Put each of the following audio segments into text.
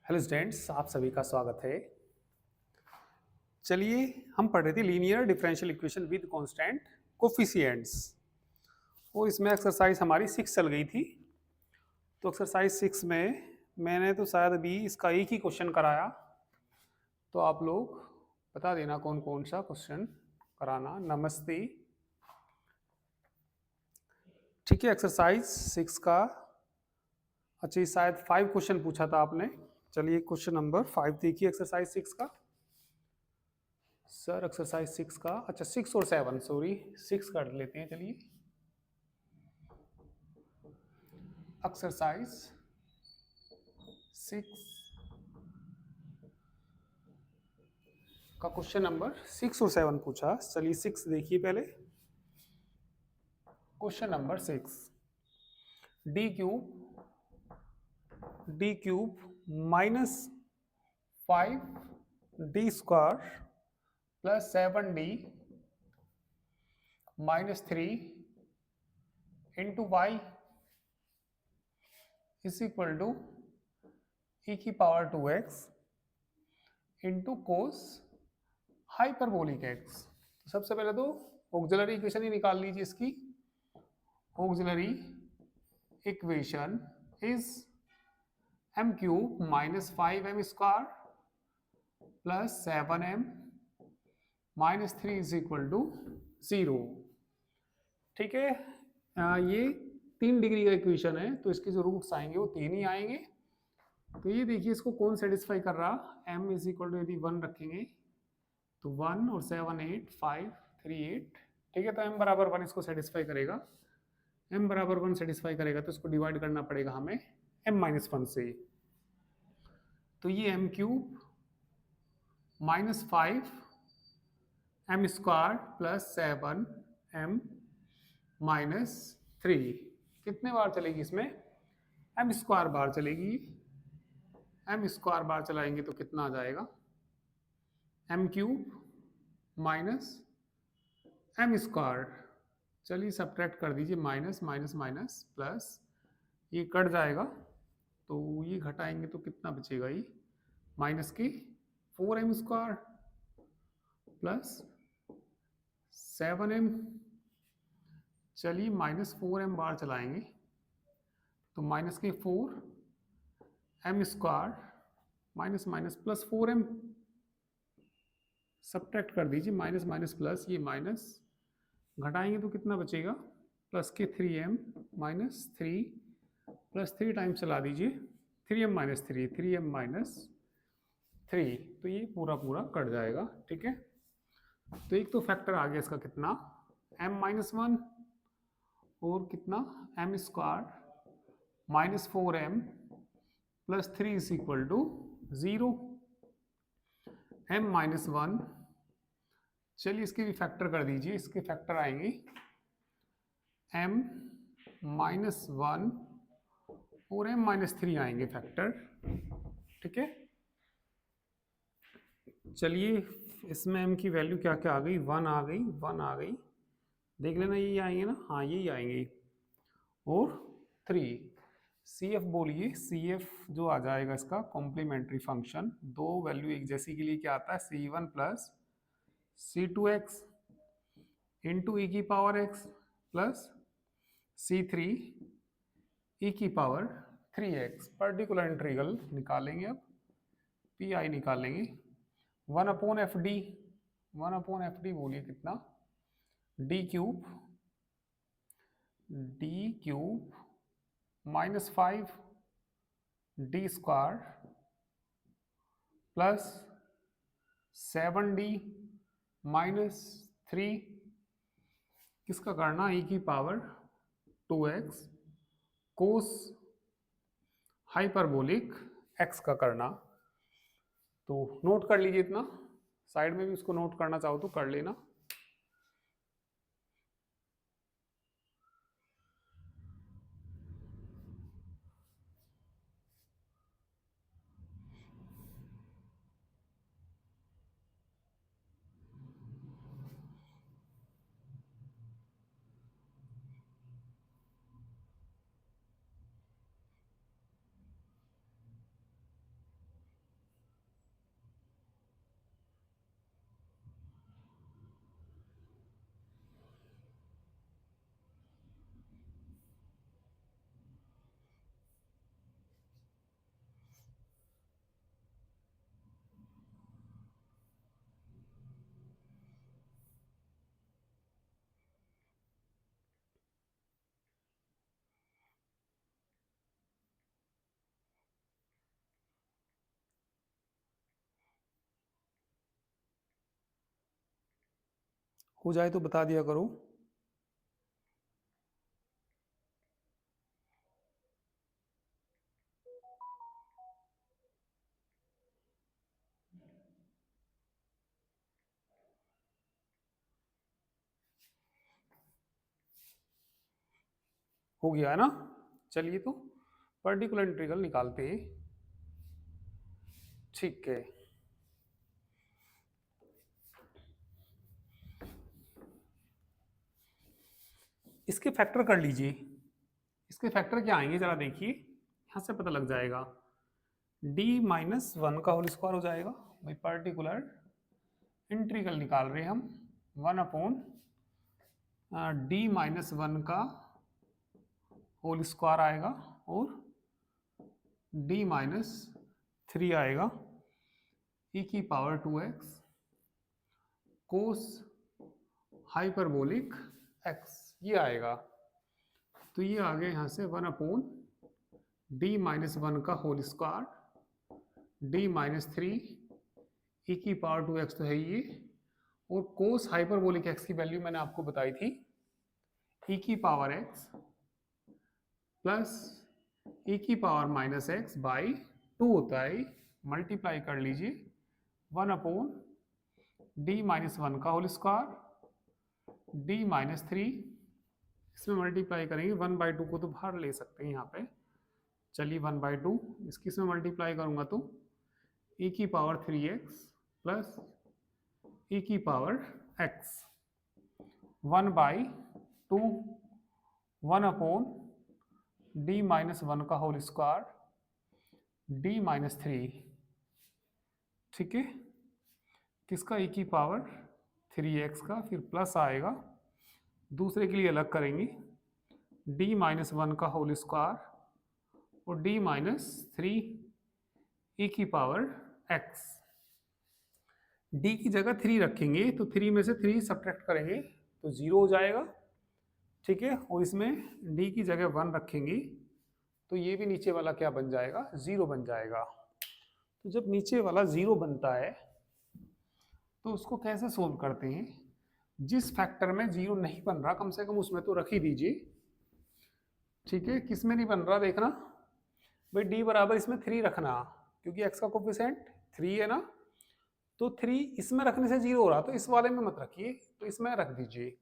Hello students, आप सभी का स्वागत है। चलिए, हम पढ़ रहे थे linear differential equation with constant coefficients और इसमें एक्सरसाइज हमारी 6 चल गई थी। तो एक्सरसाइज 6 में मैंने तो शायद अभी इसका एक ही क्वेश्चन कराया, तो आप लोग बता देना कौन कौन सा क्वेश्चन कराना। नमस्ते। ठीक है, एक्सरसाइज 6 का अच्छा, ये शायद 5 क्वेश्चन पूछा था आपने। चलिए, क्वेश्चन नंबर 5 देखिए एक्सरसाइज 6 का। सर एक्सरसाइज 6 का अच्छा 6 और 7, सॉरी 6 कर लेते हैं। चलिए, एक्सरसाइज 6 का क्वेश्चन नंबर 6 और 7 पूछा। चलिए 6 देखिए पहले। Question number 6, D cube minus 5 D square plus 7 D minus 3 into y is equal to e की power 2x into cos hyperbolic x. तो सबसे पहले तो ऑक्सिलरी इक्वेशन ही निकाल लीजिए इसकी। Auxiliary equation is m cube minus 5m² plus 7m minus 3 is equal to 0। ठीक है, ये 3 डिग्री का इक्वेशन है, तो इसके जो रूट्स आएंगे वो 3 ही आएंगे। तो ये देखिए इसको कौन सेटिस्फाई कर रहा। m इज इक्वल टू यदि 1 रखेंगे तो 1 और 7 8 5 3 8। ठीक है, तो m बराबर 1 इसको सेटिस्फाई करेगा। m बराबर 1 सेटिस्फाई करेगा तो इसको डिवाइड करना पड़ेगा हमें m माइनस 1 से। तो ये m cube minus 5m² plus 7m minus 3 कितने बार चलेगी इसमें? m² बार चलेगी। m² बार चलाएंगे तो कितना आ जाएगा? m cube minus m²। चलिए सब्ट्रैक्ट कर दीजिए, माइनस माइनस माइनस प्लस, ये कट जाएगा तो ये घटाएंगे तो कितना बचेगा? ये माइनस के 4m² प्लस 7m। चलिए माइनस 4m बार चलाएंगे तो माइनस के 4m² minus minus plus 4m। Subtract कर दीजिए, माइनस माइनस प्लस, ये माइनस घटाएंगे तो कितना बचेगा? प्लस के 3m माइनस 3 प्लस 3 टाइम्स चला दीजिए, 3m माइनस 3 3m माइनस 3, तो ये पूरा पूरा कट जाएगा। ठीक है, तो एक तो फैक्टर आ गया इसका कितना? m माइनस 1 और कितना m² minus 4m plus 3 is equal to 0। m minus 1, चलिए इसके भी फैक्टर कर दीजिए। इसके फैक्टर आएंगे m माइनस 1 और m माइनस 3 आएंगे फैक्टर। ठीक है, चलिए इसमें m की वैल्यू क्या क्या आ गई? 1 आ गई, 1 आ गई, देख लेना ये आएंगे ना, हाँ यही आएंगे, और 3। सी एफ बोलिए, सी एफ जो आ जाएगा इसका कॉम्प्लीमेंट्री फंक्शन, दो वैल्यू एक जैसी के लिए क्या आता है? c1 प्लस c2x इंटू ई की पावर x प्लस c3 ई की पावर 3x। पर्टिकुलर इंटीग्रल निकालेंगे, अब पी आई निकालेंगे। 1/fd, 1/fd बोलिए कितना? डी क्यूब माइनस 5 डी² प्लस 7d माइनस 3, किसका करना? ई की power 2x cos hyperbolic x का करना। तो नोट कर लीजिए इतना, साइड में भी उसको नोट करना चाहो तो कर लेना। हो जाए तो बता दिया करो। हो गया है ना? चलिए तो पर्टिकुलर इंटीग्रल निकालते हैं। ठीक है, इसके फैक्टर कर लीजिए। इसके फैक्टर क्या आएंगे जरा देखिए, यहां से पता लग जाएगा। d-1 का होल स्क्वायर हो जाएगा भाई, पर्टिकुलर इंटीग्रल निकाल रहे हैं हम। 1/d-1 का होल स्क्वायर आएगा और d-3 आएगा e⁻²x कोस हाइपरबोलिक x, ये आएगा। तो ये आ गया यहाँ से 1/d-1 का होल स्क्वायर d-3 e⁻²x तो है ये, और कोस हाइपरबोलिक x की वैल्यू मैंने आपको बताई थी e⁻x प्लस e⁻−x बाई 2 होता है, मल्टीप्लाई कर लीजिए 1/d-1 का होल स्क्वायर d-3, इसमें मल्टीप्लाई करेंगे 1/2 को तो बाहर ले सकते हैं यहाँ पे। चलिए 1/2 इसकी इसमें मल्टीप्लाई करूंगा तो e⁻3x प्लस e⁻x 1/2 1/d-1 का होल स्क्वायर d-3, ठीक है, किसका e⁻3x का, फिर प्लस आएगा, दूसरे के लिए अलग करेंगे d-1 का होल स्क्वायर और d-3 e⁻x। d की जगह 3 रखेंगे तो 3 में से 3 सब्ट्रैक्ट करेंगे तो 0 हो जाएगा, ठीक है, और इसमें d की जगह 1 रखेंगे तो ये भी नीचे वाला क्या बन जाएगा, 0 बन जाएगा। तो जब नीचे वाला 0 बनता है तो उसको कैसे सोल्व करते हैं, जिस फैक्टर में 0 नहीं बन रहा कम से कम उसमें तो रख ही दीजिए, ठीक है। किस में नहीं बन रहा देखना भाई, d बराबर इसमें 3 रखना, क्योंकि x का कोफिशिएंट 3 है ना, तो 3 इसमें रखने से 0 हो रहा, तो इस वाले में मत रखिए, तो इसमें रख दीजिए।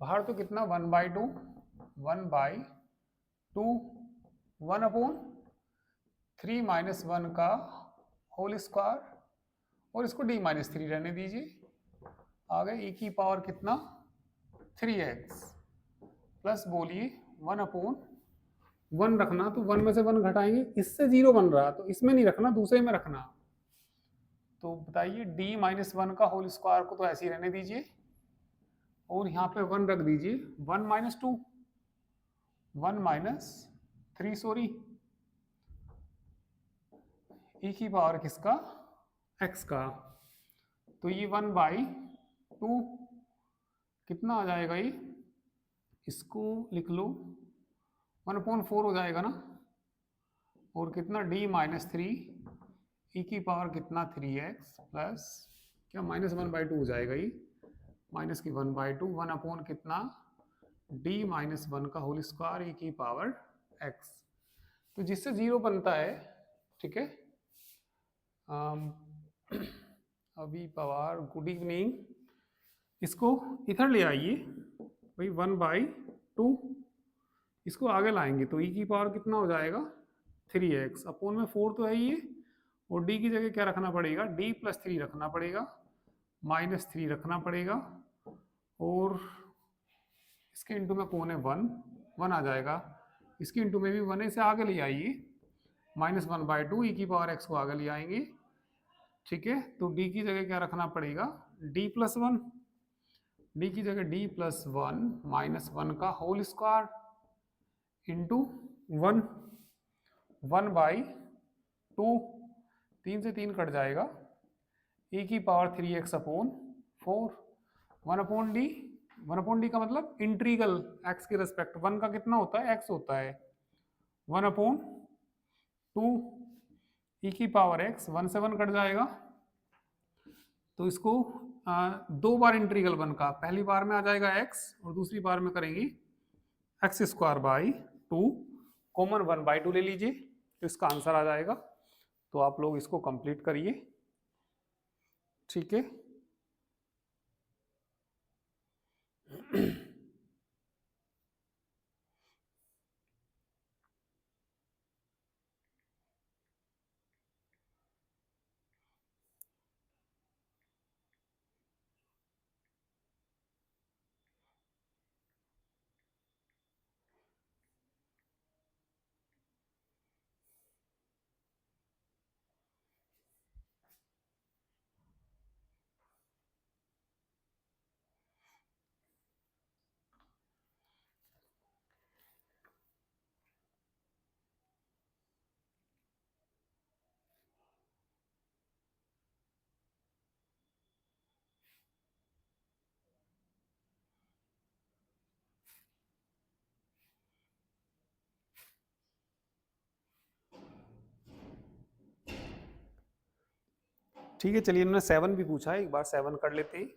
बाहर तो कितना 1/2 1/3 का होल स्क्वायर, और इसको d-3 रहने दीजिए, आ गए e⁻ कितना 3x प्लस बोलिए 1/1 रखना, तो 1 में से 1 घटाएंगे, इससे 0 बन रहा तो इसमें नहीं रखना, दूसरे में रखना। तो बताइए d-1 का होल स्क्वायर को तो ऐसे ही रहने दीजिए, और यहाँ पे 1 रख दीजिए, 1-2 1-3 सॉरी e⁻ किसका, x का, तो ये 1/2 कितना आ जाएगा, ये इसको लिख लो 1/4 हो जाएगा ना, और कितना d-3 e⁻ कितना 3x प्लस क्या -1/2 हो जाएगा, ये माइनस की 1/2 1 कितना d-1 का होल स्क्वायर e⁻x, तो जिससे 0 बनता है, ठीक है। अभी पवार गुड इवनिंग, इसको इधर ले आइए भाई 1/2, इसको आगे लाएंगे तो e⁻ कितना हो जाएगा 3x, अपोन में 4 तो है ये, और d की जगह क्या रखना पड़ेगा, d+3 रखना पड़ेगा, -3 रखना पड़ेगा, और इसके इंटू में कौन है 1 आ जाएगा, इसके इंटू में भी 1 है, इसे आगे ले आइए, -1/2 e⁻x को आगे ले आएंगे, ठीक है। तो d की जगह क्या रखना पड़ेगा, d+1, d की जगह d+1 -1 का होल स्क्वायर इंटू 1/2, 3 से 3 कट जाएगा, e⁻3x अपोन 4, 1/d का मतलब इंटीग्रल x के रेस्पेक्ट, 1 का कितना होता है, x होता है, 1/2 e⁻x, 1 से 1 कट जाएगा, तो इसको दो बार इंटीग्रल वन का, पहली बार में आ जाएगा x और दूसरी बार में करेंगे x square by two, common one by two ले लीजिए तो इसका आंसर आ जाएगा। तो आप लोग इसको कंप्लीट करिए, ठीक है। ठीक है, चलिए इन्होंने 7 भी पूछा है, एक बार 7 कर लेते हैं।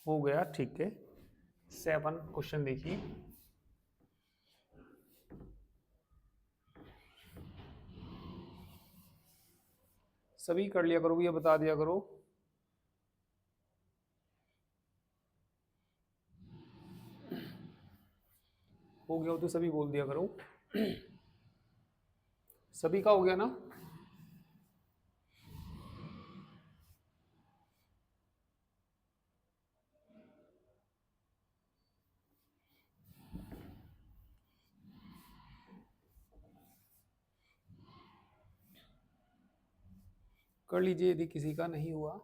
हो गया, ठीक है। 7 क्वेश्चन देखिए। सभी कर लिया करो, ये बता दिया करो। हो गया हो तो सभी बोल दिया करो। सभी का हो गया ना? कर लीजिए यदि किसी का नहीं हुआ।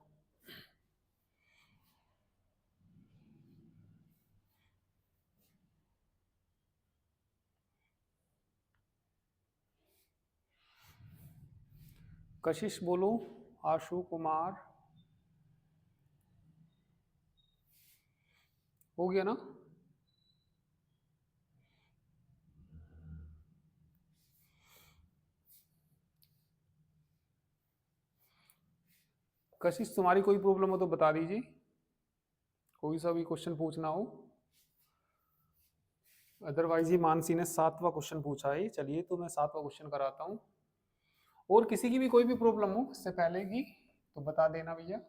कशिश बोलो, आशु कुमार, हो गया ना? कशिश तुम्हारी कोई प्रॉब्लम हो तो बता दीजिए, कोई सा भी क्वेश्चन पूछना हो। अदरवाइज ये मानसी ने 7वां क्वेश्चन पूछा है। चलिए तो मैं 7वां क्वेश्चन कराता हूँ। और किसी की भी कोई भी प्रॉब्लम हो इससे पहले की तो बता देना भैया।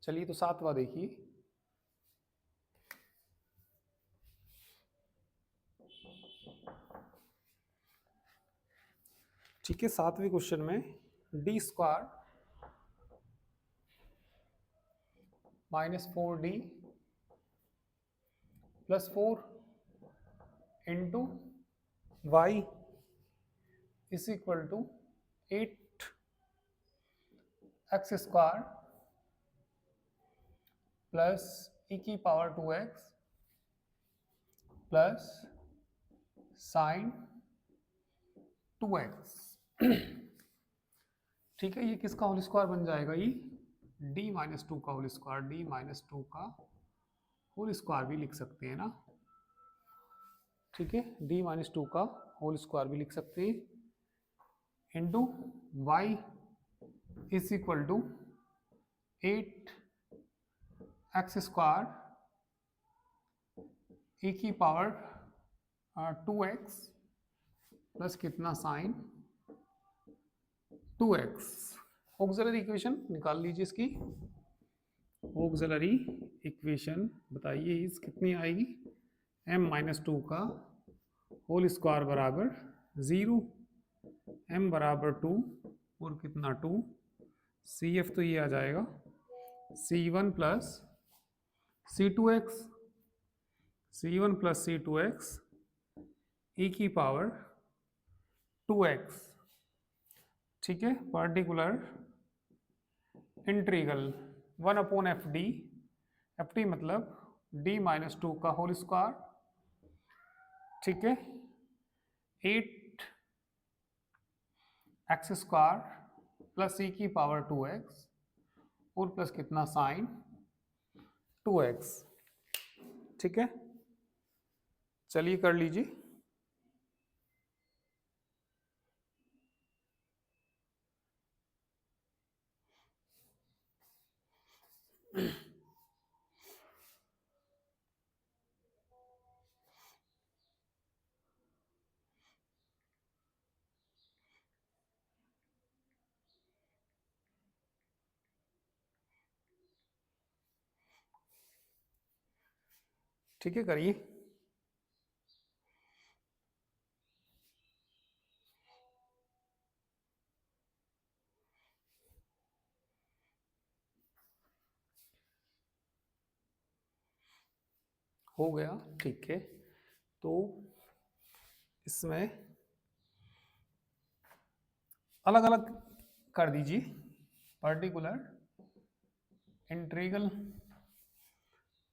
चलिए तो 7वां देखिए। ठीक है, 7वें क्वेश्चन में d square -4d +4 into y is equal to 8x square plus e⁻²x plus sine 2x। ठीक है, ये किसका होल स्क्वायर बन जाएगा? ये d-2 का होल स्क्वायर, d-2 का होल स्क्वायर भी लिख सकते हैं ना। ठीक है, d-2 का होल स्क्वायर भी लिख सकते हैं into y is equal to 8x square e⁻²x plus कितना साइन 2x। ऑक्सिलरी इक्वेशन निकाल लीजिए इसकी। ऑक्सिलरी इक्वेशन बताइए इस कितनी आएगी? m-2 का होल स्क्वायर बराबर 0, m बराबर 2 और कितना 2, CF तो ये आ जाएगा C1 plus C2x, C1 plus C2x e⁻²x। ठीक है, पार्टिकुलर इंटीग्रल 1/FD, FD मतलब d-2 का होल स्क्वायर। ठीक है, 8x स्क्वायर प्लस e⁻²x और प्लस कितना साइन 2x। ठीक है, चलिए कर लीजिए। ठीक है, करिए। हो गया, ठीक है। तो इसमें अलग अलग कर दीजिए, पर्टिकुलर इंटीग्रल।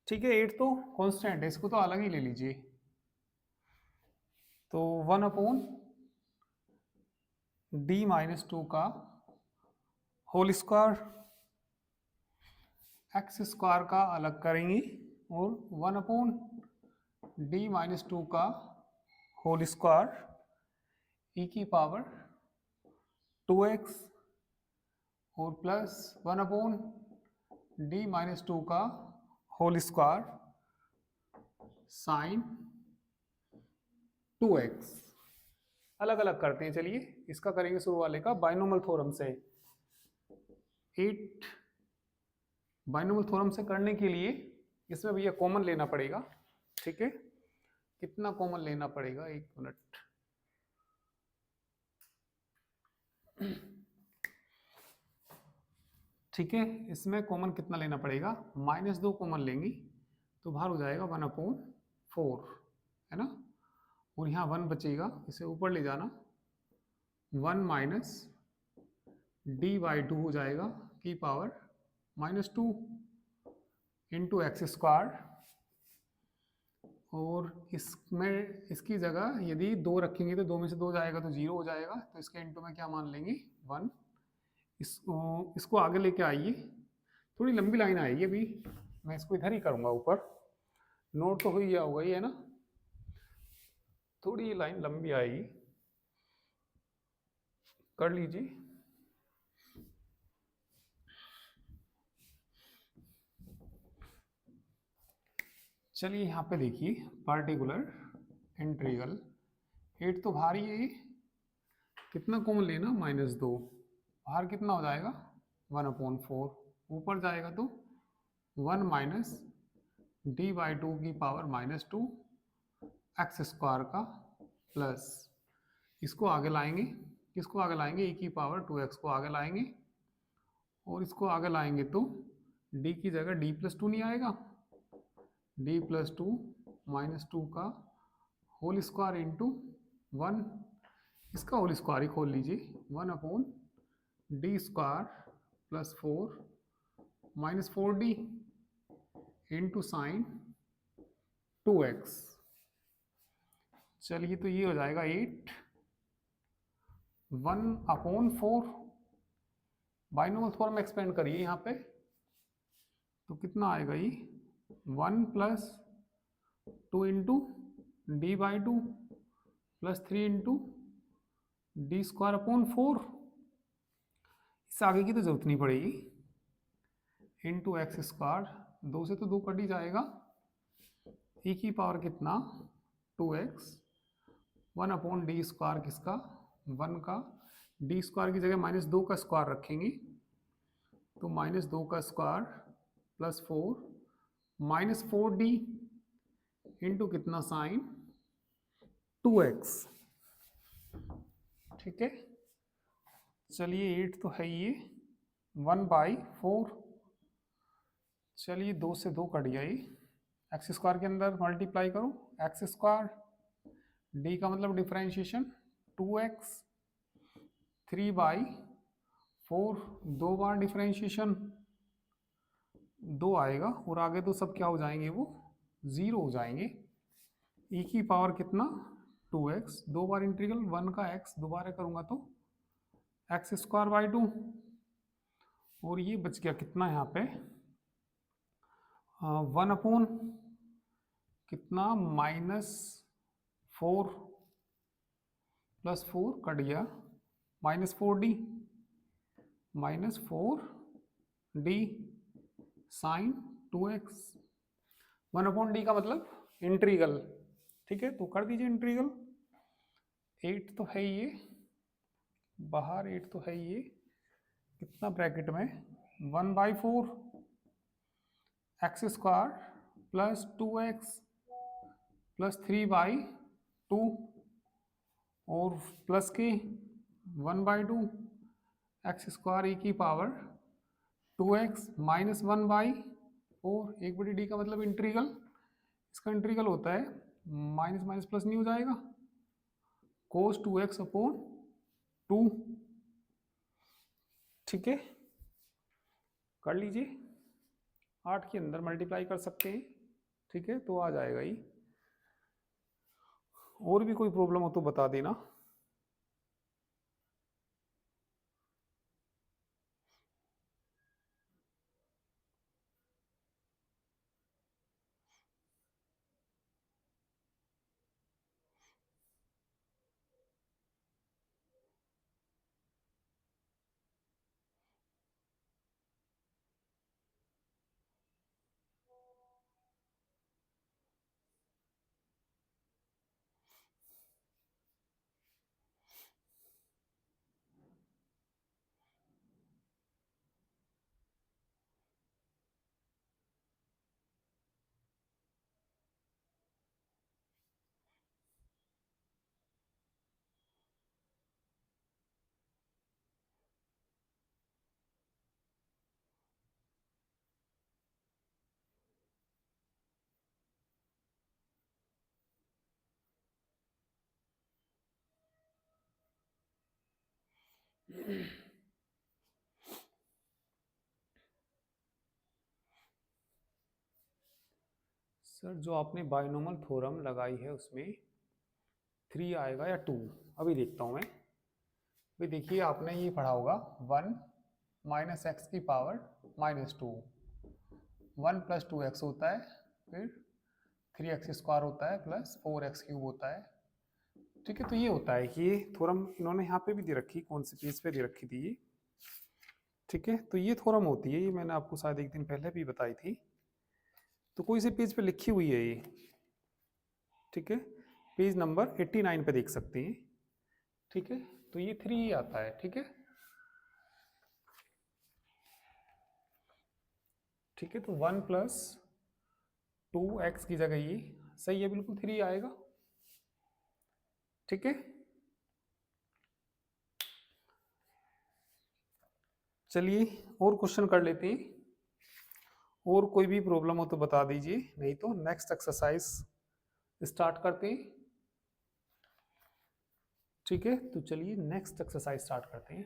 ठीक है, 8 तो कांस्टेंट है, इसको तो अलग ही ले लीजिए। तो 1/d -2 का होल स्क्वायर, एक्स स्क्वायर का अलग करेंगे, और 1/d -2 का होल स्क्वायर e की पावर 2x, और प्लस 1/d -2 का होल स्क्वायर साइन 2x। अलग अलग करते हैं। चलिए, इसका करेंगे शुरू वाले का बाइनोमियल थ्योरम से। 8 बाइनोमियल थ्योरम से करने के लिए इसमें भैया कॉमन लेना पड़ेगा। ठीक है, कितना कॉमन लेना पड़ेगा, एक मिनट। ठीक है, इसमें कॉमन कितना लेना पड़ेगा, -2 कॉमन लेंगी तो बाहर हो जाएगा 1/4, है ना। और यहाँ 1 बचेगा, इसे ऊपर ले जाना, 1 - d/2 हो जाएगा की पावर -2 इंटू एक्स स्क्वायर। और इसमें इसकी जगह यदि 2 रखेंगे तो 2 में से 2 जाएगा तो 0 हो जाएगा, तो इसके इंटू में क्या मान लेंगे, 1। इसको आगे लेके आइए, थोड़ी लंबी लाइन आएगी अभी, मैं इसको इधर ही करूँगा ऊपर। नोट तो हो ही गया होगा ये, है ना। थोड़ी लाइन लंबी आएगी, कर लीजिए। चलिए यहाँ पे देखिए, पार्टिकुलर इंटीग्रल 8 तो भारी है ये, कितना कॉमन लेना, -2, बाहर कितना हो जाएगा 1/4, ऊपर जाएगा तो 1 - d/2 की पावर -2 एक्स स्क्वायर का, प्लस इसको आगे लाएंगे, किसको आगे लाएंगे, e की पावर 2x को आगे लाएंगे, और इसको आगे लाएंगे तो d की जगह d+2 नहीं आएगा, d+2 -2 का होल स्क्वायर इंटू 1, इसका होल स्क्वायर ही खोल लीजिए, 1/d square plus 4 -4d into sine 2x। चलिए, तो ये हो जाएगा 8, 1/4। बाइनोमियल थ्योरम एक्सपेंड करिए यहाँ पे, तो कितना आएगा ये, 1 + 2 into d/2 plus 3 into d²/4। इस आगे की तो जरूरत नहीं पड़ेगी, इंटू एक्स स्क्वायर, 2 से तो 2 कट ही जाएगा, e की पावर कितना 2x, 1/d² किसका, 1 का, d² की जगह -2 का स्क्वायर रखेंगे, तो -2 का स्क्वायर प्लस 4 -4d इंटू कितना साइन 2x। ठीक है, चलिए 8 तो है ये, 1/4। चलिए 2 से 2 कट गया, ये एक्स स्क्वायर के अंदर मल्टीप्लाई करो, एक्स स्क्वायर, d का मतलब डिफरेंशिएशन 2x, 3/4, 2 बार डिफरेंशिएशन 2 आएगा, और आगे तो सब क्या हो जाएंगे, वो 0 हो जाएंगे। e की पावर कितना 2x, 2 बार इंटीग्रल 1 का x दोबारा करूंगा तो x²/2, और ये बच गया कितना यहाँ पे 1 अपॉन कितना 4 प्लस 4 कट गया, -4d, -4d sign 2x। 1/d का मतलब इंटीग्रल, ठीक है, तो कर दीजिए इंटीग्रल। 8 तो है ये, बाहर 8 तो है ये, कितना ब्रैकेट में, 1/4 x square plus 2x plus 3/2 और प्लस के 1/2 एक्स स्क्वायर e की पावर 2x माइनस 1/4। 1/d का मतलब इंटीग्रल, इसका इंटीग्रल होता है माइनस माइनस प्लस नहीं हो जाएगा, cos 2x अपॉन 2, ठीक है, कर लीजिए। 8 के अंदर मल्टीप्लाई कर सकते हैं, ठीक है, तो आ जाएगा ये। और भी कोई प्रॉब्लम हो तो बता देना। सर जो आपने बाइनोमल थ्योरम लगाई है उसमें 3 आएगा या 2, अभी देखता हूँ मैं। अभी देखिए आपने ये पढ़ा होगा 1 माइनस एक्स की पावर -2, 1 प्लस 2x होता है, फिर 3x स्क्वायर होता है प्लस 4x क्यूब होता है, ठीक है। तो ये होता है कि ये थ्योरम इन्होंने यहाँ पे भी दे रखी, कौन सी पेज पे दे रखी थी ये, ठीक है। तो ये थ्योरम होती है, ये मैंने आपको शायद एक दिन पहले भी बताई थी, तो कोई से पेज पे लिखी हुई है ये, ठीक है, पेज नंबर 89 पे देख सकते हैं, ठीक है। तो ये 3 आता है, ठीक है, ठीक है। तो 1 प्लस 2x की जगह ये सही है, बिल्कुल 3 आएगा, ठीक है। चलिए और क्वेश्चन कर लेते हैं, और कोई भी प्रॉब्लम हो तो बता दीजिए, नहीं तो नेक्स्ट एक्सरसाइज स्टार्ट करते हैं, ठीक है। तो चलिए नेक्स्ट एक्सरसाइज स्टार्ट करते हैं।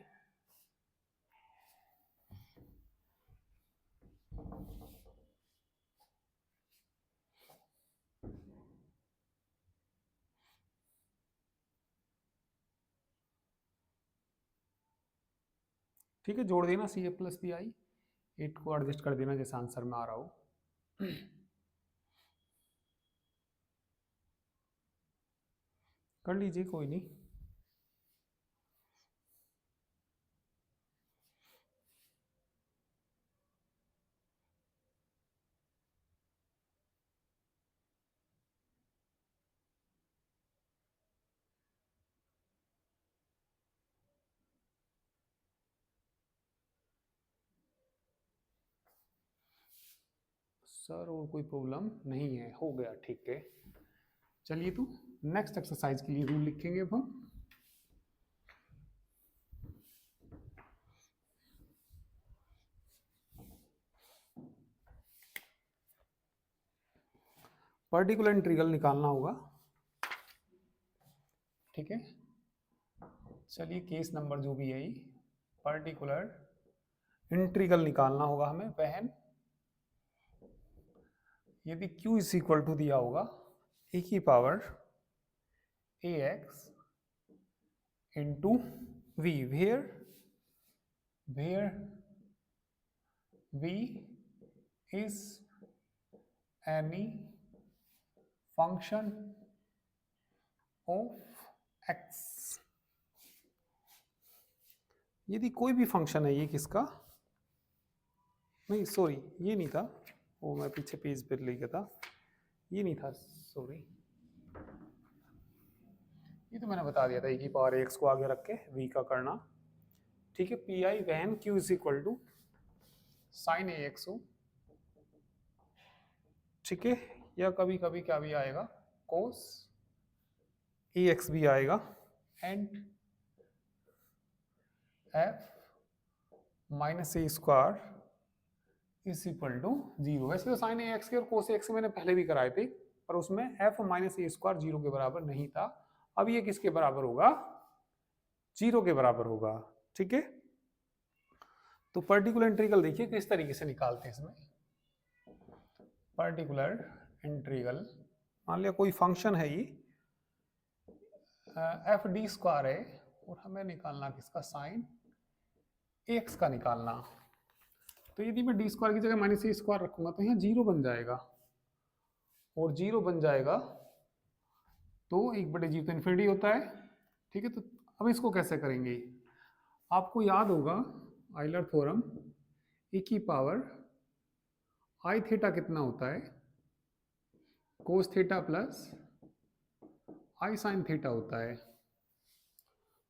ठीक है, जोड़ देना सी ए प्लस बी आई, 8 को एडजस्ट कर देना जैसे आंसर में आ रहा हो। कर लीजिए, कोई नहीं। सर और कोई प्रॉब्लम नहीं है, हो गया, ठीक है। चलिए तो नेक्स्ट एक्सरसाइज के लिए रूल लिखेंगे अब हम। पर्टिकुलर इंटीग्रल निकालना होगा, ठीक है। चलिए केस नंबर जो भी है, पर्टिकुलर इंटीग्रल निकालना होगा हमें वहन यदि q इज इक्वल टू दिया होगा e की power ax into v, where v is any function of x. यदि कोई भी फंक्शन है, ये किसका, नहीं सॉरी ये नहीं था, वो मैं पीछे पेज पर ले गया था, ये नहीं था सॉरी, ये तो मैंने बता दिया था, e की पावर एक्स को आगे रख के v का करना, ठीक है। P I when Q is equal to sine a x हो, ठीक है, या कभी कभी क्या भी आएगा कोस ए एक्स भी आएगा, and f minus a square is equal to zero. वैसे तो साइन ए एक्स के और कोस ए एक्स के मैंने पहले भी कराए थे, पर उसमें F minus a square zero के बराबर नहीं था। अब ये किसके बराबर होगा, जीरो के बराबर होगा, ठीक है। तो पर्टिकुलर इंटीग्रल देखिए किस तरीके से निकालते हैं इसमें। पर्टिकुलर इंटीग्रल, मान लिया कोई फंक्शन है ये एफ डी स्क्वायर है, और हमें निकालना किसका, साइन एक्स का निकालना। तो यदि मैं डी स्क्वायर की जगह माइनस ए स्क्वायर रखूंगा तो यहाँ जीरो बन जाएगा, और जीरो बन जाएगा तो एक बटे जी तो इन्फिनिटी होता है, ठीक है। तो अब इसको कैसे करेंगे, आपको याद होगा आइलर थ्योरम, e की पावर आई थीटा कितना होता है, कोस थीटा प्लस आई साइन थीटा होता है।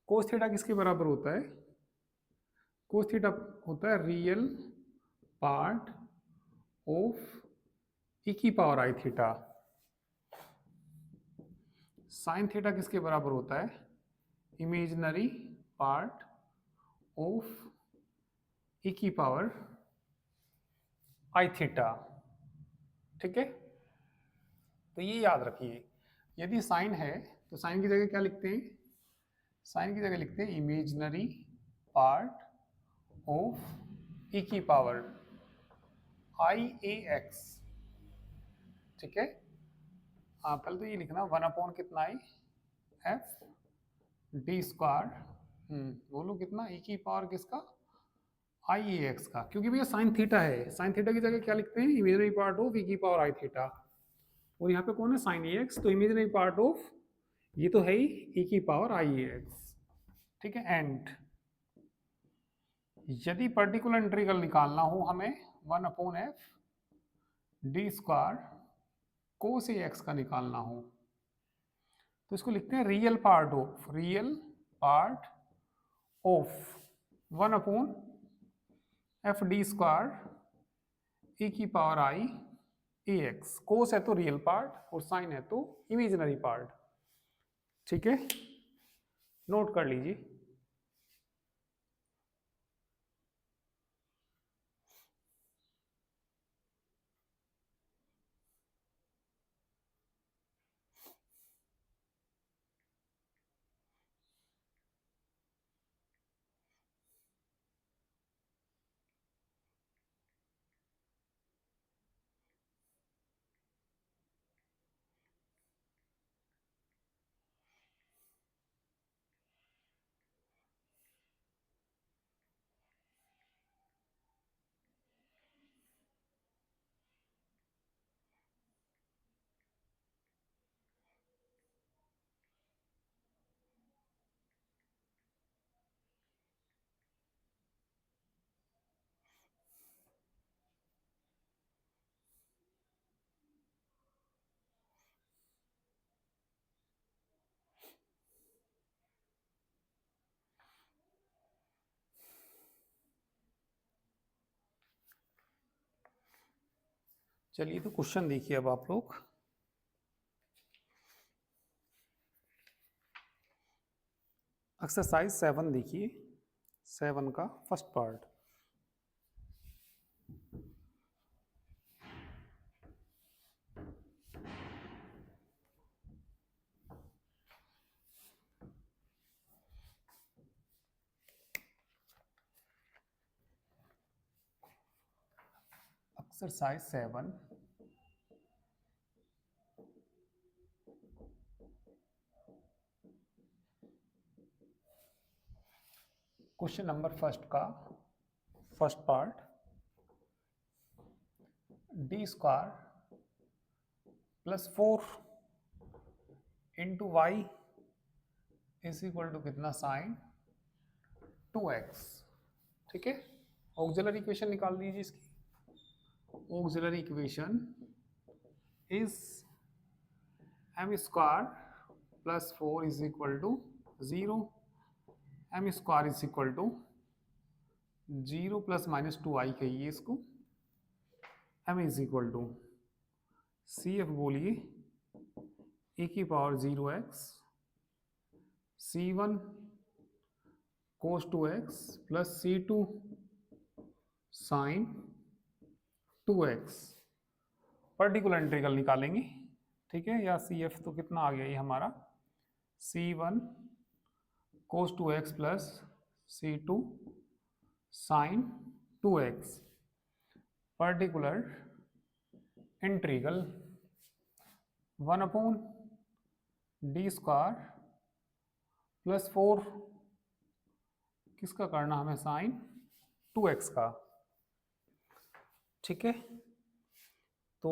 कोस थीटा किसके बराबर होता है, कोस थीटा होता है रियल पार्ट ऑफ e की पावर आई थीटा। साइन थीटा किसके बराबर होता है, इमेजिनरी पार्ट ऑफ e की पावर आई थीटा, ठीक है। तो ये याद रखिए, यदि साइन है तो साइन की जगह क्या लिखते हैं, साइन की जगह लिखते हैं इमेजिनरी पार्ट ऑफ e की पावर आई ए एक्स, ठीक है। पहले तो ये लिखना 1 कितना है एफ डी स्क्वायर, बोलो कितना e की पावर किसका, आई ए एक्स का, क्योंकि भैया साइन थीटा है, साइन थीटा की जगह क्या लिखते हैं, इमेजिनरी पार्ट ऑफ e की पावर आई थीटा, और यहाँ पे कौन है साइन ए एक्स, तो इमेजिनरी पार्ट ऑफ ये तो है ही e की पावर आई ए एक्स, ठीक है। एंड यदि पर्टिकुलर इंटीग्रल निकालना हो हमें 1/f डी स्क्वायर कोस ए एक्स का निकालना हो, तो इसको लिखते हैं real part of 1/f D square e की पावर आई ए एक्स। कोस है तो रियल पार्ट और साइन है तो इमेजिनरी पार्ट, ठीक है, नोट कर लीजिए। चलिए तो क्वेश्चन देखिए अब आप लोग, एक्सरसाइज 7 देखिए, 7 का first part. Exercise 7 question number first का first part, D square plus 4 into y is equal to कितना साइन 2x। ठीक है, ऑक्सिलरी इक्वेशन निकाल दीजिए इसकी। Auxiliary equation is m square plus 4 is equal to 0, m square is equal to 0 plus minus 2i कहिए इसको। m is equal to CF बोलिए e की power 0x C1 cos 2x plus C2 sine 2x। Particular integral निकालेंगे। ठीक है, या CF तो कितना आ गया ये हमारा C1 cos 2x plus C2 sine 2x। Particular integral 1/d square plus 4 किसका करना हमें साइन 2x का। ठीक है, तो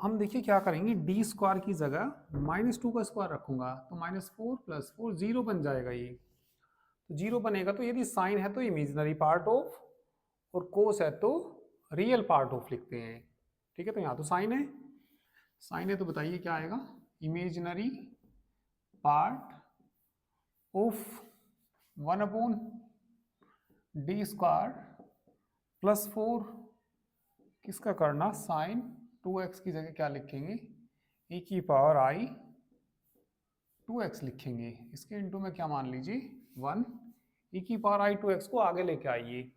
हम देखिए क्या करेंगे, डी स्क्वायर की जगह -2 का स्क्वायर रखूंगा तो -4 प्लस 4 0 बन जाएगा। ये तो 0 बनेगा, तो यदि साइन है तो इमेजिनरी पार्ट ऑफ और कोस है तो रियल पार्ट ऑफ लिखते हैं। ठीक है, तो यहाँ तो साइन है, साइन है तो बताइए क्या आएगा, imaginary part of 1/d square plus 4 किसका करना साइन 2x की जगह क्या लिखेंगे e की पावर i 2x लिखेंगे। इसके इनटू में क्या मान लीजिए 1, e की पावर i 2x को आगे लेके आइए,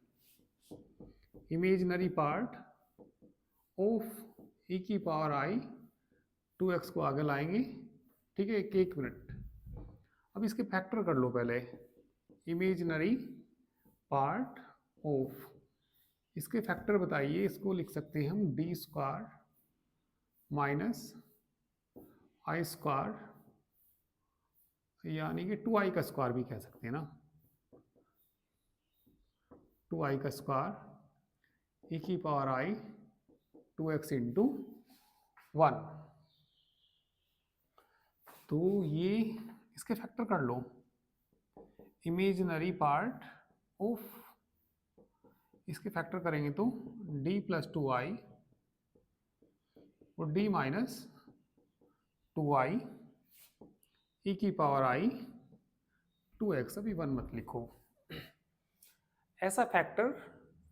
इमेजिनरी पार्ट ऑफ e की पावर i 2x को आगे लाएंगे। ठीक है, एक मिनट, अब इसके फैक्टर कर लो पहले। इमेजिनरी पार्ट ऑफ, इसके फैक्टर बताइए, इसको लिख सकते हैं हम डी स्क्वायर माइनस आई स्क्वायर, यानी कि 2i का स्क्वायर भी कह सकते हैं ना, 2i का स्क्वायर e की पावर i 2x इंटू 1। तो ये इसके फैक्टर कर लो, इमेजिनरी पार्ट ऑफ, इसके फैक्टर करेंगे तो d प्लस 2i और d माइनस 2i e की पावर i 2x, अभी 1 मत लिखो। ऐसा फैक्टर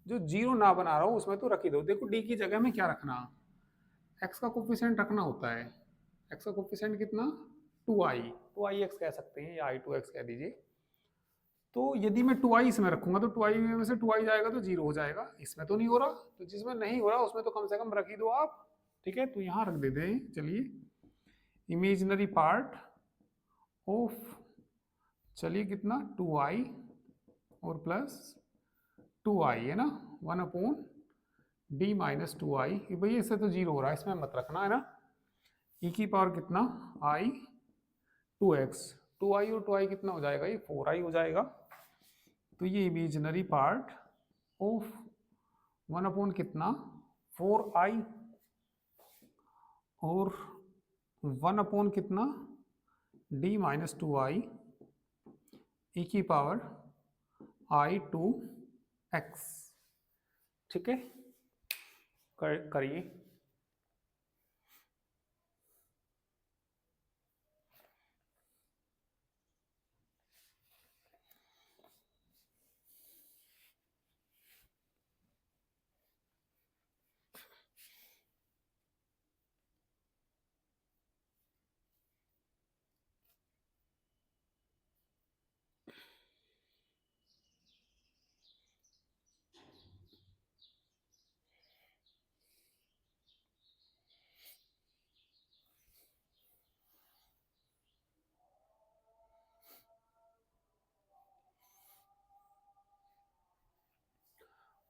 जो 0 ना बना रहा हो उसमें तो रख ही दो। देखो d की जगह में क्या रखना, x का कोफिशिएंट रखना होता है। x का कोफिशिएंट कितना 2ix कह सकते हैं, या i2x कह दीजिए। तो यदि मैं 2i इसमें रखूंगा तो 2i में से 2i जाएगा तो 0 हो जाएगा, इसमें तो नहीं हो रहा, तो जिसमें नहीं हो रहा उसमें तो कम से कम रख ही दो आप। ठीक है, तो यहाँ रख देते हैं। चलिए, इमेजिनरी पार्ट ऑफ, चलिए कितना 2i और प्लस 2i है ना, 1/d माइनस 2i, भाई इससे तो 0 हो रहा है, इसमें मत रखना है ना। e की पावर कितना i 2x, 2i और 2i कितना हो जाएगा, ये 4i हो जाएगा। तो ये इमेजिनरी पार्ट ऑफ 1/ कितना 4i और 1/ कितना d माइनस 2i e की पावर i 2x। ठीक है, करिए।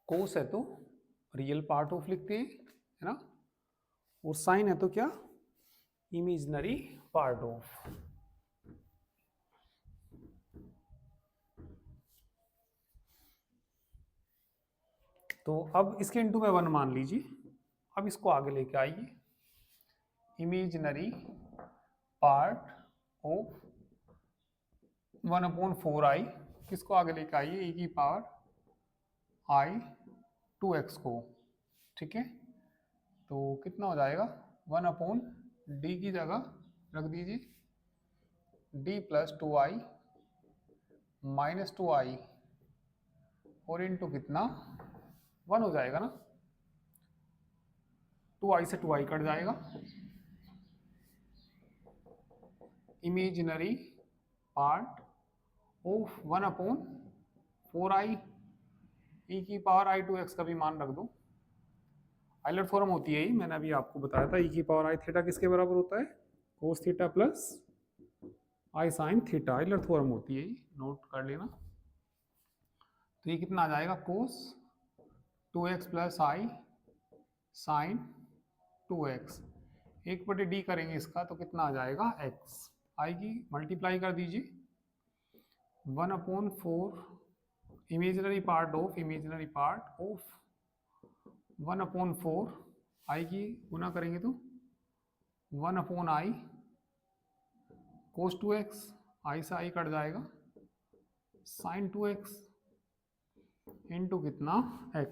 कोस है तो रियल पार्ट ऑफ लिखते हैं, है ना, और साइन है तो क्या इमेजिनरी पार्ट ऑफ। तो अब इसके इनटू में 1 मान लीजिए। अब इसको आगे लेके आइए, इमेजिनरी पार्ट ऑफ 1/4i, किसको आगे लेके आइए, e की पावर i 2x को, ठीक है। तो कितना हो जाएगा, 1/d की जगह रख दीजिए d + 2i - 2i और इंटू कितना 1 हो जाएगा ना, 2i से 2i कट जाएगा, imaginary part of 1/4i, e की पावर i 2x का भी मान रख दो। आइलर थ्योरम होती है, मैंने अभी आपको बताया था, e की पावर i थीटा किसके बराबर होता है, cos theta plus i sin theta, Euler theorem होती है, नोट कर लेना। तो ये कितना आ जाएगा, cos 2x plus i sin 2x, 1/d करेंगे इसका तो कितना आ जाएगा x, i की मल्टीप्लाई कर दीजिए 1/4 इमेजिनरी पार्ट ऑफ 1/4 i की गुना करेंगे तो 1/i cos 2x, i से i कट जाएगा sin 2x इंटू कितना x,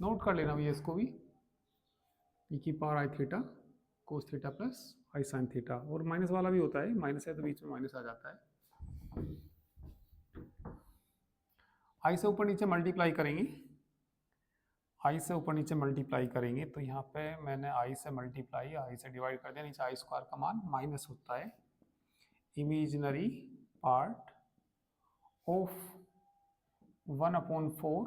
नोट कर लेना भैया इसको भी, e की power i theta cos theta plus i sin theta, और माइनस वाला भी होता है, माइनस है तो बीच में माइनस आ जाता है। i से ऊपर नीचे मल्टीप्लाई करेंगे, i से ऊपर नीचे मल्टीप्लाई करेंगे तो यहाँ पे मैंने i से मल्टीप्लाई i से डिवाइड कर दिया, नीचे i स्क्वायर का मान माइनस होता है, इमेजिनरी पार्ट ऑफ 1/4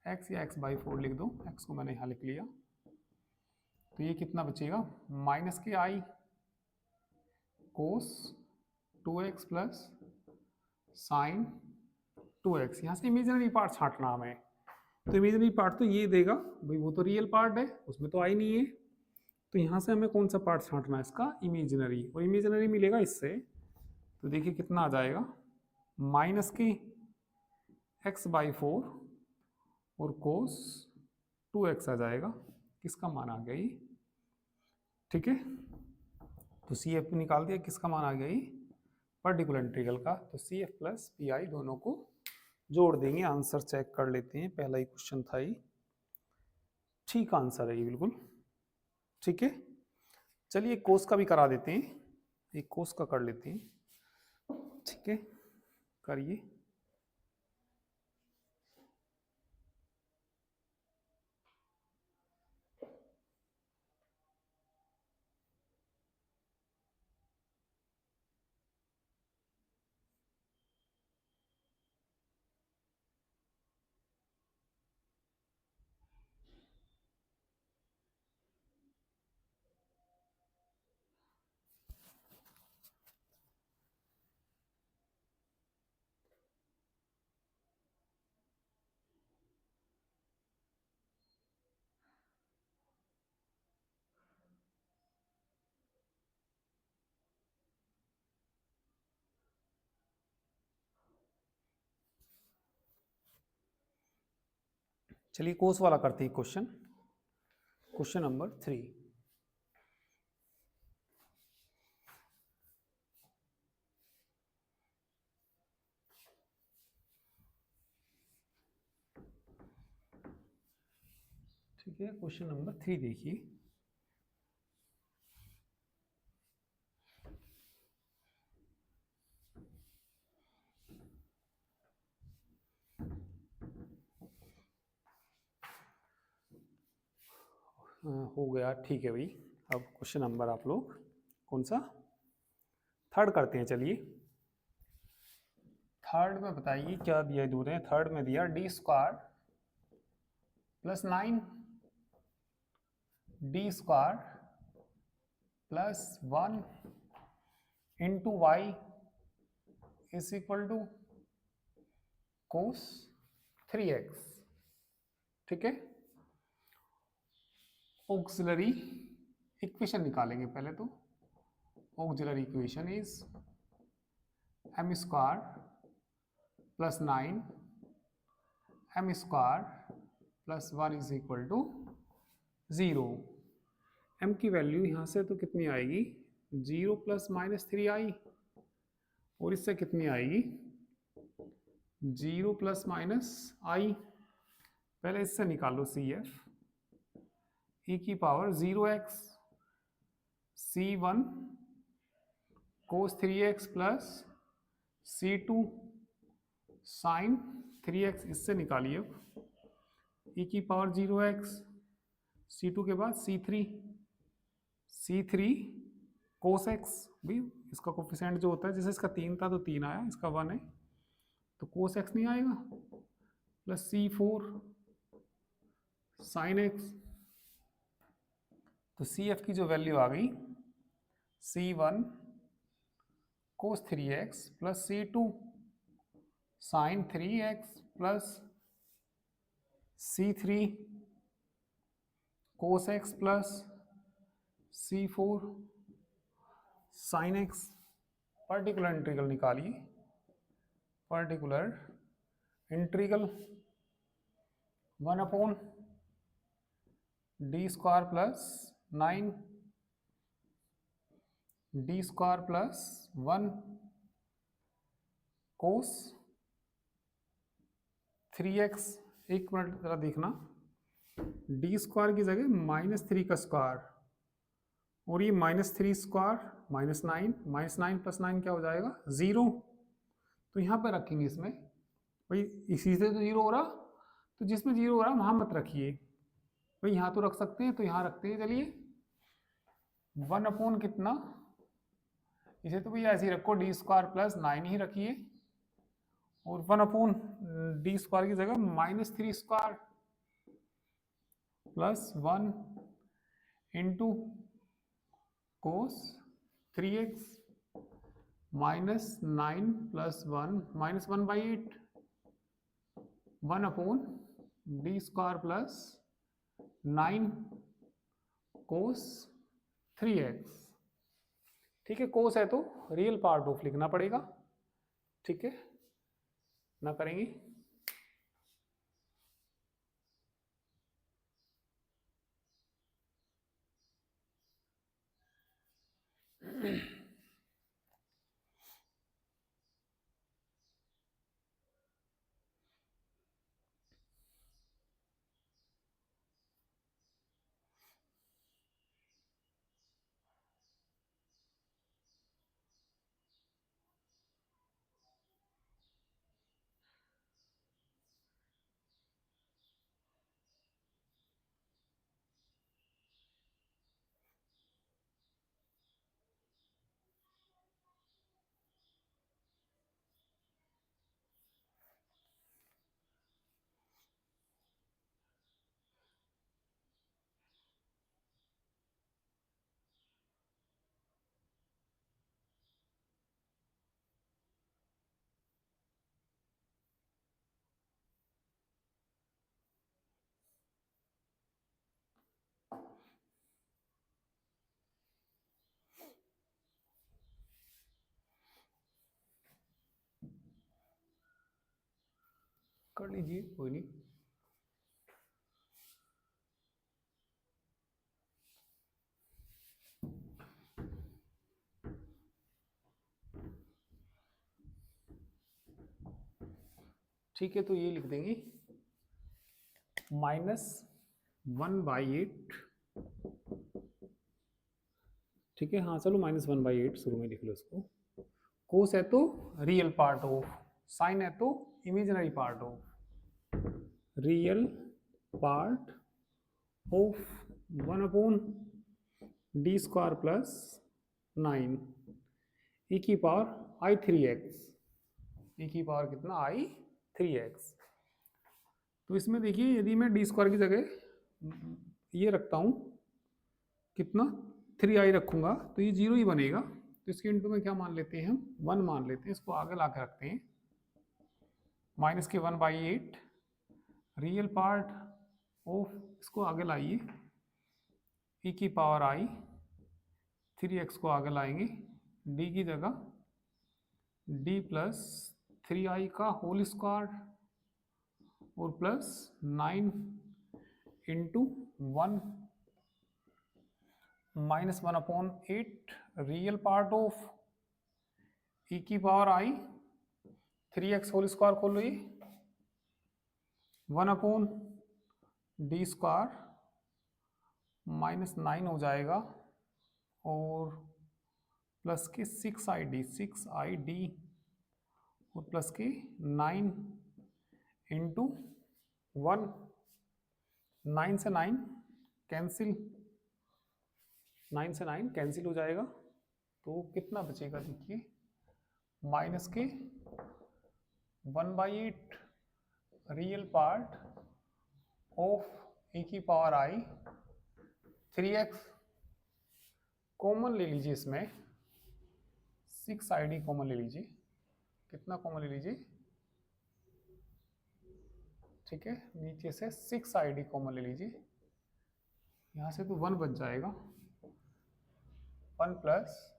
x या x/4 लिख दो, x को मैंने यहाँ लिख लिया, तो ये कितना बचेगा माइनस के i cos 2x plus sin 2x, यहाँ से इमेजिनरी पार्ट छांटना हमें, तो इमेजिनरी पार्ट तो ये देगा भाई, वो तो रियल पार्ट है, उसमें तो आई नहीं है, तो यहाँ से हमें कौन सा पार्ट छांटना है, इसका इमेजिनरी, और इमेजिनरी मिलेगा इससे, तो देखिए कितना आ जाएगा माइनस के x/4 और cos 2x आ जाएगा, किसका मान आ गया ये, ठीक है। तो CF निकाल दिया, किसका मान आ गया ये, पर्टिकुलर इंटीग्रल का, तो CF प्लस PI दोनों को जोड़ देंगे, आंसर चेक कर लेते हैं, पहला ही क्वेश्चन था ये, ठीक आंसर है ये बिल्कुल, ठीक है। चलिए कोस का भी करा देते हैं, एक कोस का कर लेते हैं, ठीक है, करिए। चलिए कोस वाला करते हैं क्वेश्चन, क्वेश्चन नंबर 3। ठीक है, क्वेश्चन नंबर 3 देखिए, हो गया, ठीक है भाई। अब क्वेश्चन नंबर आप लोग कौन सा, थर्ड करते हैं, चलिए थर्ड में बताइए क्या दिया दूर है, थर्ड में दिया d² plus 9 d² plus 1 into y is equal to cos 3x, ठीक है। ऑक्सिलरी इक्वेशन निकालेंगे पहले, तो auxiliary equation is m² plus 9 m² plus 1 is equal to 0। m की वैल्यू यहाँ से तो कितनी आएगी, 0 प्लस -3i और इससे कितनी आएगी 0 प्लस माइनस आई। पहले इससे निकालो सी एफ ई की power 0x c1 cos 3x plus c2 sin 3x। इससे निकालिए अब ई की पावर 0x c2 के बाद c3 cos x। भी इसका कोफिशिएंट जो होता है, जैसे इसका 3 था तो 3 आया, इसका 1 है तो cos x नहीं आएगा, प्लस c4 sin x। तो CF की जो वैल्यू आ गई c1 cos 3x plus c2 sin 3x plus c3 cos x plus c4 sin x। Particular integral निकालिए। Particular integral 1 upon D square plus 9 D square plus 1 cos 3x। एक minute जरा देखना, D square की जगह -3 का square और ये -3 square -9 plus 9 क्या हो जाएगा 0। तो यहाँ पे रखेंगे इसमें, भाई इसी से तो 0 हो रहा, तो जिसमें 0 हो रहा वहां मत रखिए भाई, यहाँ तो रख सकते हैं तो यहाँ रखते हैं। चलिए 1 अपॉन कितना, इसे तो भैया ऐसे ही रखो, डी स्क्वायर प्लस 9 ही रखिए और 1 अपॉन डी स्क्वायर की जगह -3 square plus 1 into cos 3x -9 plus 1 -1/8 1 upon D square plus 9 कोस 3x। ठीक है, कोस है तो रियल पार्ट ऑफ लिखना पड़ेगा, ठीक है ना, करेंगे। कर लीजिए, कोई नहीं। ठीक है, तो ये लिख देंगे -1/8। ठीक है, हाँ चलो -1/8 शुरू में लिख लो इसको। कोस है तो रियल पार्ट ऑफ, साइन है तो imaginary part of, real part of 1 upon D square plus 9 ई की पावर i3x। ई की पावर कितना i3x। तो इसमें देखिए, यदि मैं डी स्क्वायर की जगह ये रखता हूँ कितना 3i रखूंगा तो ये 0 ही बनेगा, तो इसके इंटू में क्या मान लेते हैं हम 1 मान लेते हैं, इसको आगे ला के रखते हैं माइनस के 1/8 रियल पार्ट ऑफ, इसको आगे लाइए ई की पावर i 3x को आगे लाएंगे, d की जगह d प्लस 3i का होल स्क्वायर और plus 9 into 1 -1/8 real part of e की पावर आई 3x होल स्क्वायर खोल लो, ये 1/d² -9 हो जाएगा, और प्लस के 6ID और प्लस के 9 इंटू 1, 9 से 9 कैंसिल, 9 से 9 कैंसिल हो जाएगा, तो कितना बचेगा देखिए, माइनस के 1/8 रियल पार्ट ऑफ e की पावर आई 3x, कॉमन ले लीजिए इसमें, 6ID कॉमन ले लीजिए, कितना कॉमन ले लीजिए, ठीक है, नीचे से 6ID कॉमन ले लीजिए, यहाँ से तो 1 बच जाएगा, 1 प्लस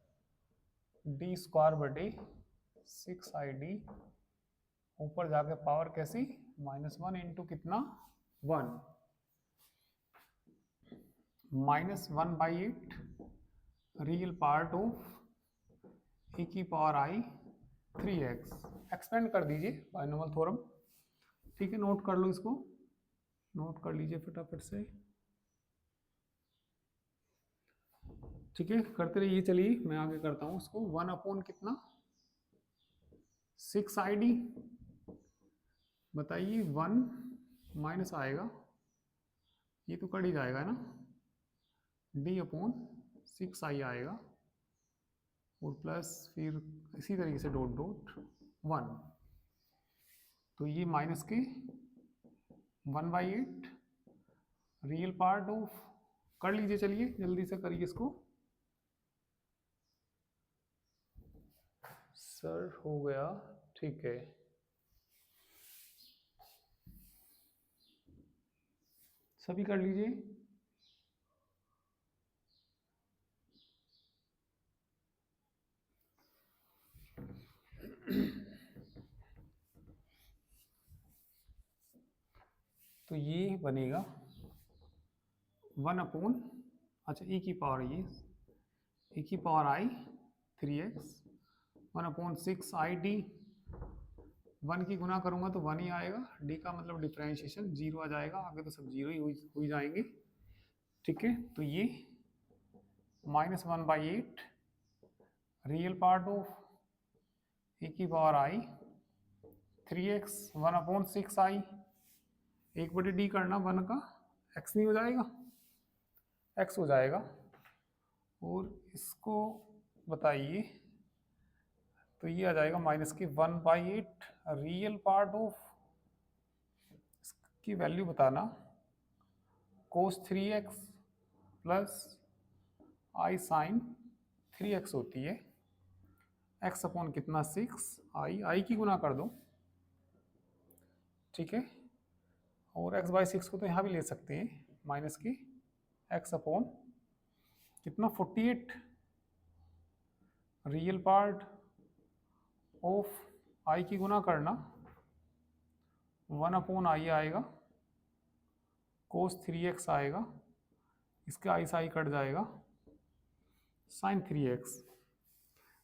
d² 6ID, ऊपर जाके पावर कैसी, -1 इंटू कितना 1, -1/8 रियल पार्ट ऑफ e की पावर आई 3x, एक्सपेंड कर दीजिए बाइनोमियल थ्योरम, ठीक है, नोट कर लो इसको, नोट कर लीजिए फटाफट से, ठीक है, करते रहिए, चलिए मैं आगे करता हूँ उसको, 1/ कितना 6ID, बताइए 1 माइनस आएगा, ये तो कट ही जाएगा ना, d/6I आएगा, और प्लस फिर इसी तरीके से डॉट डॉट 1, तो ये माइनस के 1/8 रियल पार्ट ऑफ, कर लीजिए, चलिए जल्दी से करिए इसको, सर हो गया, ठीक है, सभी कर लीजिए, तो ये बनेगा 1/, अच्छा e की पावर, ये e की पावर आई 3x 1/6ID, 1 की गुना करूंगा तो 1 ही आएगा, d का मतलब डिफरेंशिएशन 0 आ जाएगा, आगे तो सब 0 ही हो जाएंगे, ठीक है, तो ये -1/8 रियल पार्ट ऑफ e की पावर आई 3x 1/6I, 1/d करना 1 का, x नहीं हो जाएगा, x हो जाएगा, और इसको बताइए, तो ये आ जाएगा माइनस की 1/8 रियल पार्ट ऑफ, इसकी वैल्यू बताना, cos 3x प्लस आई साइन 3x होती है, x/ कितना 6I की गुना कर दो, ठीक है, और x/6 को तो यहाँ भी ले सकते हैं, माइनस की x/ कितना 48 रियल पार्ट ऑफ i की गुना करना 1/i आएगा, cos 3x आएगा, इसका i से i कट जाएगा, sin 3x,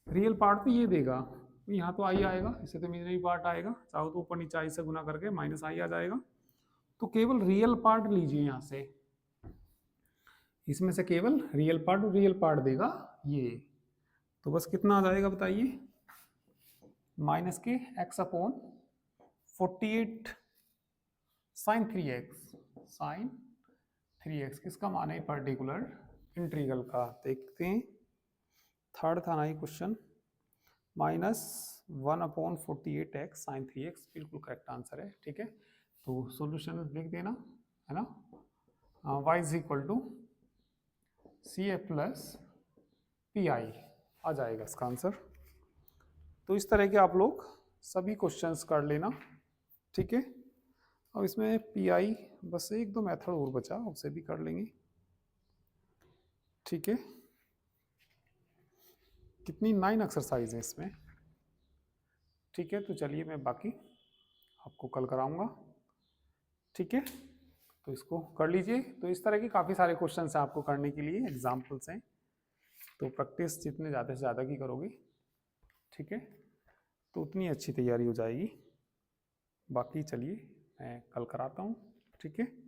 रियल पार्ट तो ये देगा, यहाँ तो i आएगा, इससे तो इमेजिनरी पार्ट आएगा, चाहो तो ऊपर नीचे i से गुना करके -i आ जाएगा, तो केवल रियल पार्ट लीजिए यहाँ से, इसमें से केवल रियल पार्ट देगा ये, तो बस कितना आ जाएगा बताइए, माइनस के x/48 sin 3x, किसका मान है, पर्टिकुलर इंटीग्रल का, देखते हैं, थर्ड था ना ये क्वेश्चन, -1/48x sin 3x, बिल्कुल करेक्ट आंसर है, ठीक है, तो सॉल्यूशन लिख देना, है ना, y = CF + PI आ जाएगा इसका आंसर, तो इस तरह के आप लोग सभी क्वेश्चंस कर लेना, ठीक है, और इसमें PI बस 1-2 मेथड और बचा, उससे भी कर लेंगे, ठीक है, कितनी 9 एक्सरसाइज है इसमें, ठीक है, तो चलिए मैं बाकी आपको कल कराऊंगा, ठीक है, तो इसको कर लीजिए, तो इस तरह के काफ़ी सारे क्वेश्चंस हैं आपको करने के लिए, एग्जाम्पल्स हैं, तो प्रैक्टिस जितने ज़्यादा से ज़्यादा की करोगे ठीक है, तो उतनी अच्छी तैयारी हो जाएगी। बाकी चलिए मैं कल कराता हूँ, ठीक है।